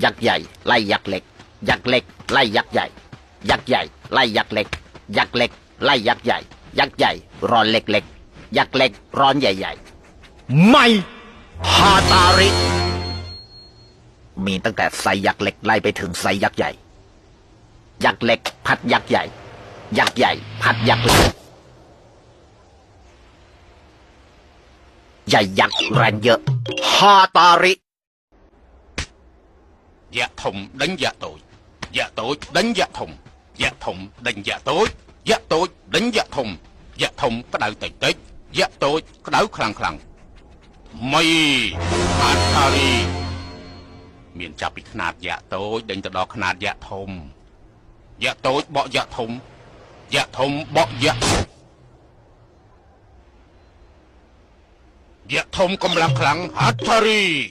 ยักษ์ใหญ่ไล่ยักษ์เล็กยักษ์เล็กไล่ยักษ์ใหญ่ยักษ์ใหญ่ไล่ยักษ์เล็กยักษ์เล็กไล่ยักษ์ใหญ่ยักษ์ใหญ่ร้อนเล็กๆยักษ์เล็กร้อนใหญ่ๆไม่ฮาตาริมีตั้งแต่ไซยักษ์เล็กไล่ไปถึงไซยักษ์ใหญ่ยักษ์เล็กพัดยักษ์ใหญ่ยักษ์ใหญ่พัดยักษ์เล็กใหญ่ยักษ์แรงเยอะฮาตาริ dạ thùng đánh dạ tối đánh dạ thùng dạ thùng đánh dạ tối đánh dạ thùng có đau tịch tịch dạ tối có đau khăng khăng mày Atari miền chập bị khát dạ tối đánh từ đó khát dạ tối bỏ dạ thùng bỏ dạ thùng cầm lăng khăng Atari